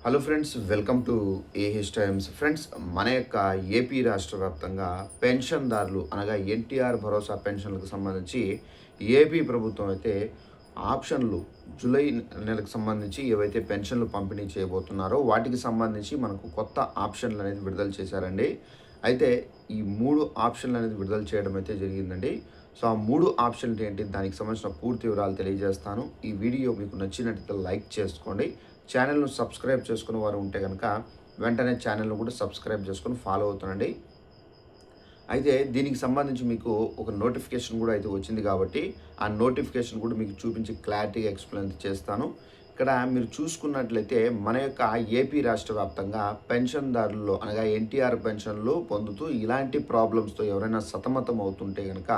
Hello friends, welcome to AH times. Friends, మన యొక్క AP రాష్ట్ర వ్యాప్తంగా పెన్షన్దారులు అనగా ఎన్టీఆర్ భరోసా పెన్షన్లకు సంబంధించి ఏపీ ప్రభుత్వం అయితే ఆప్షన్లు జూలై నెలకు సంబంధించి ఏవైతే పెన్షన్లు పంపిణీ చేయబోతున్నారో వాటికి సంబంధించి మనకు కొత్త ఆప్షన్లు అనేది విడుదల చేశారండి. అయితే ఈ 3 ఆప్షన్లు అనేది విడుదల చేయడం అయితే జరిగిందండి. సో ఆ 3 ఆప్షన్లు ఏంటి, దానికి సంబంధించిన పూర్తి వివరాలు తెలియజేస్తాను. ఈ వీడియో మీకు నచ్చినట్లయితే లైక్ చేసుకోండి. ఛానల్ను సబ్స్క్రైబ్ చేసుకున్న వారు ఉంటే కనుక వెంటనే ఛానల్ను కూడా సబ్స్క్రైబ్ చేసుకొని ఫాలో అవుతుండండి. అయితే దీనికి సంబంధించి మీకు ఒక నోటిఫికేషన్ కూడా అయితే వచ్చింది కాబట్టి ఆ నోటిఫికేషన్ కూడా మీకు చూపించి క్లారిటీగా ఎక్స్ప్లెయిన్ చేస్తాను. ఇక్కడ మీరు చూసుకున్నట్లయితే మన యొక్క ఏపీ రాష్ట్ర వ్యాప్తంగా పెన్షన్దారుల్లో అనగా ఎన్టీఆర్ పెన్షన్లు పొందుతూ ఇలాంటి ప్రాబ్లమ్స్తో ఎవరైనా సతమతం అవుతుంటే కనుక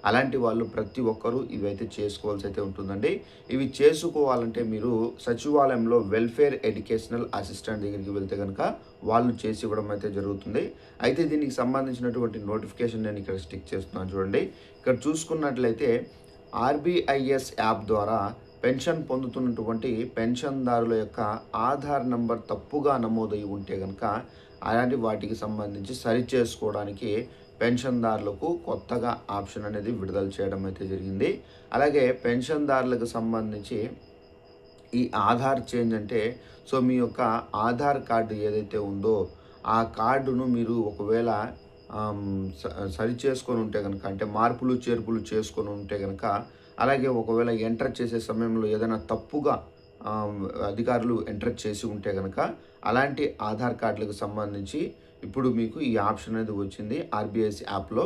అలాంటి వాళ్ళు ప్రతి ఒక్కరూ ఇవైతే చేసుకోవాల్సి అయితే ఉంటుందండి. ఇవి చేసుకోవాలంటే మీరు సచివాలయంలో వెల్ఫేర్ ఎడ్యుకేషనల్ అసిస్టెంట్ దగ్గరికి వెళ్తే కనుక వాళ్ళు చేసి ఇవ్వడం అయితే జరుగుతుంది. అయితే దీనికి సంబంధించినటువంటి నోటిఫికేషన్ నేను ఇక్కడ స్టిక్ చేస్తున్నాను చూడండి. ఇక్కడ చూసుకున్నట్లయితే ఆర్బీఐఎస్ యాప్ ద్వారా పెన్షన్ పొందుతున్నటువంటి పెన్షన్దారుల యొక్క ఆధార్ నంబర్ తప్పుగా నమోదై ఉంటే కనుక అలాంటి వాటికి సంబంధించి సరి చేసుకోవడానికి పెన్షన్దారులకు కొత్తగా ఆప్షన్ అనేది విడుదల చేయడం అయితే జరిగింది. అలాగే పెన్షన్దారులకు సంబంధించి ఈ ఆధార్ చేంజ్ అంటే మీ యొక్క ఆధార్ కార్డు ఏదైతే ఉందో ఆ కార్డును మీరు ఒకవేళ సరి చేసుకొని ఉంటే కనుక, అంటే మార్పులు చేర్పులు చేసుకొని ఉంటే కనుక, అలాగే ఒకవేళ ఎంటర్ చేసే సమయంలో ఏదైనా తప్పుగా అధికారులు ఎంటర్ చేసి ఉంటే కనుక అలాంటి ఆధార్ కార్డులకు సంబంధించి ఇప్పుడు మీకు ఈ ఆప్షన్ అనేది వచ్చింది ఆర్బీఐఎస్ యాప్లో.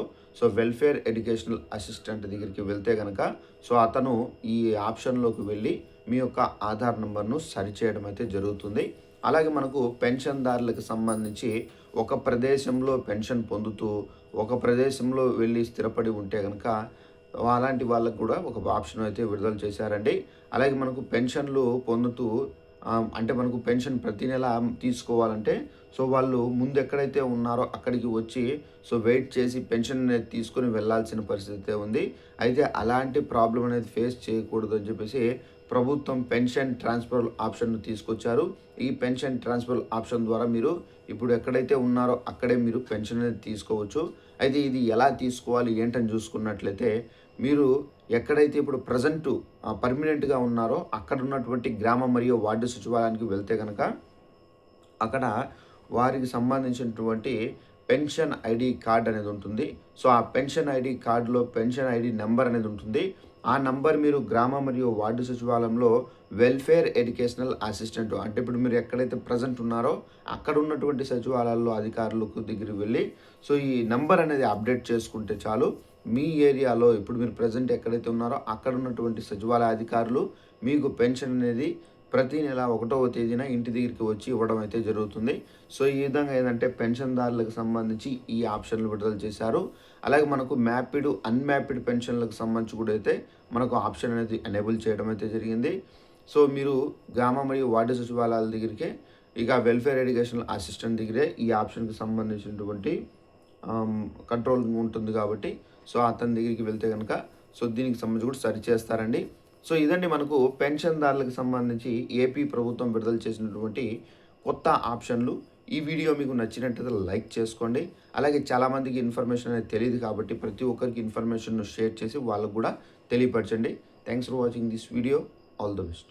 వెల్ఫేర్ ఎడ్యుకేషనల్ అసిస్టెంట్ దగ్గరికి వెళ్తే కనుక అతను ఈ ఆప్షన్లోకి వెళ్ళి మీ యొక్క ఆధార్ నెంబర్ను సరిచేయడం అయితే జరుగుతుంది. అలాగే మనకు పెన్షన్దారులకు సంబంధించి ఒక ప్రదేశంలో పెన్షన్ పొందుతూ ఒక ప్రదేశంలో వెళ్ళి స్థిరపడి ఉంటే కనుక అలాంటి వాళ్ళకు కూడా ఒక ఆప్షన్ అయితే విడుదల చేశారండి. అలాగే మనకు పెన్షన్లు పొందుతూ అంటే మనకు పెన్షన్ ప్రతి నెల తీసుకోవాలంటే వాళ్ళు ముందు ఎక్కడైతే ఉన్నారో అక్కడికి వచ్చి వెయిట్ చేసి పెన్షన్ అనేది తీసుకొని వెళ్ళాల్సిన పరిస్థితి ఉంది. అయితే అలాంటి ప్రాబ్లం అనేది ఫేస్ చేయకూడదు అని చెప్పేసి ప్రభుత్వం పెన్షన్ ట్రాన్స్ఫర్ ఆప్షన్ను తీసుకొచ్చారు. ఈ పెన్షన్ ట్రాన్స్ఫర్ ఆప్షన్ ద్వారా మీరు ఇప్పుడు ఎక్కడైతే ఉన్నారో అక్కడే మీరు పెన్షన్ అనేది తీసుకోవచ్చు. అయితే ఇది ఎలా తీసుకోవాలి ఏంటని చూసుకున్నట్లయితే మీరు ఎక్కడైతే ఇప్పుడు ప్రజెంటు పర్మనెంట్గా ఉన్నారో అక్కడ ఉన్నటువంటి గ్రామ మరియు వార్డు సచివాలయానికి వెళ్తే కనుక అక్కడ వారికి సంబంధించినటువంటి పెన్షన్ ఐడి కార్డ్ అనేది ఉంటుంది. ఆ పెన్షన్ ఐడి కార్డులో పెన్షన్ ఐడి నెంబర్ అనేది ఉంటుంది. ఆ నంబర్ మీరు గ్రామ మరియు వార్డు సచివాలయంలో వెల్ఫేర్ ఎడ్యుకేషనల్ అసిస్టెంట్, అంటే ఇప్పుడు మీరు ఎక్కడైతే ప్రజెంట్ ఉన్నారో అక్కడ ఉన్నటువంటి సచివాలయాల్లో అధికారులకు దగ్గరికి వెళ్ళి ఈ నంబర్ అనేది అప్డేట్ చేసుకుంటే చాలు. మీ ఏరియాలో ఇప్పుడు మీరు ప్రజెంట్ ఎక్కడైతే ఉన్నారో అక్కడ ఉన్నటువంటి సచివాలయ అధికారులు మీకు పెన్షన్ అనేది ప్రతి నెల 1వ తేదీన ఇంటి దగ్గరికి వచ్చి ఇవ్వడం అయితే జరుగుతుంది. ఈ విధంగా ఏంటంటే పెన్షన్దారులకు సంబంధించి ఈ ఆప్షన్లు విడుదల చేశారు. అలాగే మనకు మ్యాపిడ్ అన్మ్యాపిడ్ పెన్షన్లకు సంబంధించి కూడా అయితే మనకు ఆప్షన్ అనేది ఎనేబుల్ చేయడం అయితే జరిగింది. మీరు గ్రామ మరియు వార్డు సచివాలయాల దగ్గరికే ఇక వెల్ఫేర్ ఎడ్యుకేషనల్ అసిస్టెంట్ దగ్గరే ఈ ఆప్షన్కి సంబంధించినటువంటి కంట్రోల్ ఉంటుంది కాబట్టి అతని దగ్గరికి వెళ్తే కనుక దీనికి సంబంధించి కూడా సరి చేస్తారండి. ఇదండి మనకు పెన్షన్దారులకు సంబంధించి ఏపీ ప్రభుత్వం విడుదల చేసినటువంటి కొత్త ఆప్షన్లు. ఈ వీడియో మీకు నచ్చినట్లయితే లైక్ చేసుకోండి. అలాగే చాలామందికి ఇన్ఫర్మేషన్ అనేది తెలియదు కాబట్టి ప్రతి ఒక్కరికి ఇన్ఫర్మేషన్ను షేర్ చేసి వాళ్ళకు కూడా తెలియపరచండి. Thanks for watching this video. All the best.